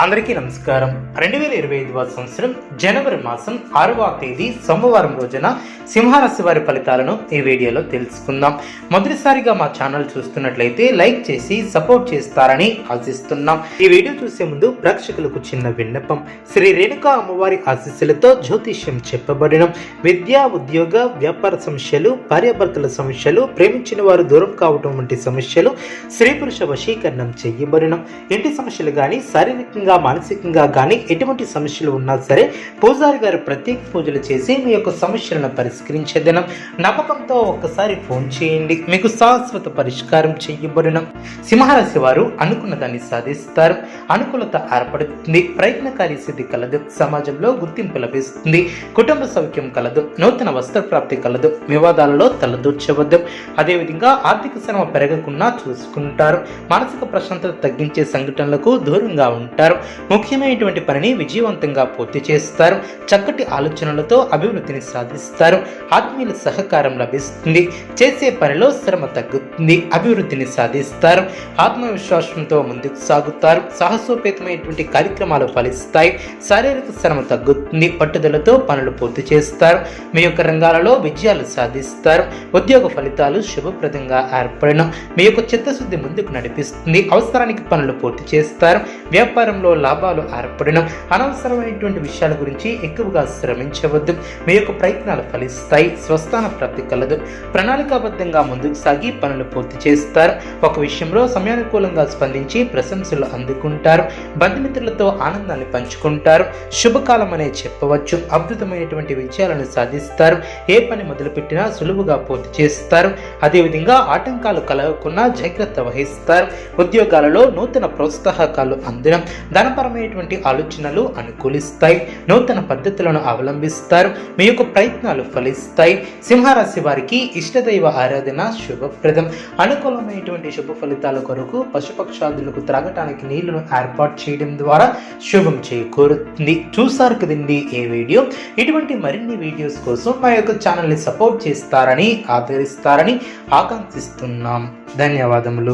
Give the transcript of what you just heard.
అందరికీ నమస్కారం. 2025వ సంవత్సరం జనవరి మాసం 6వ తేదీ సోమవారం రోజున సింహరాశి వారి ఫలితాలను ఈ వీడియోలో తెలుసుకుందాం. మొదటిసారిగా మా ఛానల్ చూస్తున్నట్లయితే లైక్ చేసి సపోర్ట్ చేస్తారని ఆశిస్తున్నాం. ఈ వీడియో చూసే ముందు ప్రేక్షకులకు చిన్న విన్నపం. శ్రీ రేణుకా అమ్మవారి ఆశీస్సులతో జ్యోతిష్యం చెప్పబడిన విద్యా, ఉద్యోగ, వ్యాపార సమస్యలు, భార్యాభర్తల సమస్యలు, ప్రేమించిన వారు దూరం కావటం వంటి సమస్యలు, స్త్రీ పురుష వశీకరణం చేయబడిన ఇంటి సమస్యలు కానీ, శారీరకంగా మానసికంగా కానీ ఎటువంటి సమస్యలు ఉన్నా సరే పూజారి గారు ప్రత్యేక పూజలు చేసి మీ యొక్క సమస్యలను పరిష్కరించే దినం. నమ్మకంతో ఒక్కసారి ఫోన్ చేయండి, మీకు శాశ్వత పరిష్కారం చేయబడిన. సింహరాశి వారు అనుకున్న దాన్ని సాధిస్తారు, అనుకూలత ఏర్పడుతుంది, ప్రయత్నకారి సిద్ధి కలదు, సమాజంలో గుర్తింపు లభిస్తుంది, కుటుంబ సౌఖ్యం కలదు, నూతన వస్త్ర ప్రాప్తి కలదు, వివాదాలలో తలదూర్చవద్దు. అదేవిధంగా ఆర్థిక శ్రమ పెరగకుండా చూసుకుంటారు, మానసిక ప్రశాంతత తగ్గించే సంఘటనలకు దూరంగా ఉంటారు, ముఖ్యమైనటువంటి పనిని విజయవంతంగా పూర్తి చేస్తారు, చక్కటి ఆలోచనలతో అభివృద్ధిని సాధిస్తారు, ఆత్మీయుల సహకారం లభిస్తుంది, చేసే పనిలో శ్రమ తగ్గుతుంది, అభివృద్ధిని సాధిస్తారు, ఆత్మవిశ్వాసంతో ముందుకు సాగుతారు, సాహసోపేతమైనటువంటి కార్యక్రమాలు ఫలిస్తాయి, శారీరక శ్రమ తగ్గుతుంది, పట్టుదలతో పనులు పూర్తి చేస్తారు, మీ యొక్క రంగాలలో విజయాలు సాధిస్తారు, ఉద్యోగ ఫలితాలు శుభప్రదంగా ఏర్పడిన మీ యొక్క చిత్తశుద్ధి ముందుకు నడిపిస్తుంది, అవసరానికి పనులు పూర్తి చేస్తారు, వ్యాపారంలో లాభాలు ఏర్పడిన అనవసరమైనటువంటి విషయాల గురించి ఎక్కువగా శ్రమించవద్దు, మీ యొక్క ప్రయత్నాలు ఫలిస్తాయి, స్వస్థాన ప్రాప్తి కలదు, ప్రణాళికాబద్ధంగా ముందుకు సాగి పనులు పూర్తి చేస్తారు, ఒక విషయంలో సమయానుకూలంగా స్పందించి ప్రశంసలు అందుకుంటారు, బంధుమిత్రులతో ఆనందాన్ని పంచుకుంటారు, శుభకాలం అనే చెప్పవచ్చు, అద్భుతమైనటువంటి విజయాలను సాధిస్తారు, ఏ పని మొదలుపెట్టినా సులువుగా పూర్తి చేస్తారు, అదేవిధంగా ఆటంకాలు కలగకుండా జాగ్రత్త వహిస్తారు, ఉద్యోగాలలో నూతన ప్రోత్సాహకాలు అందడం, ధనపరమైనటువంటి ఆలోచనలు అనుకూలిస్తాయి, నూతన పద్ధతులను అవలంబిస్తారు, మీ యొక్క ప్రయత్నాలు ఫలిస్తాయి. సింహరాశి వారికి ఇష్టదైవ ఆరాధన శుభప్రదం. అనుకూలమైనటువంటి శుభ ఫలితాల కొరకు పశుపక్షాదులకు త్రాగటానికి నీళ్లను ఏర్పాటు చేయడం ద్వారా శుభం చేకూరుతుంది. చూసారు కదండి ఈ వీడియో. ఇటువంటి మరిన్ని వీడియోస్ కోసం మా యొక్క ఛానల్ని సపోర్ట్ చేస్తారని, ఆదరిస్తారని ఆకాంక్షిస్తున్నాం. ధన్యవాదములు.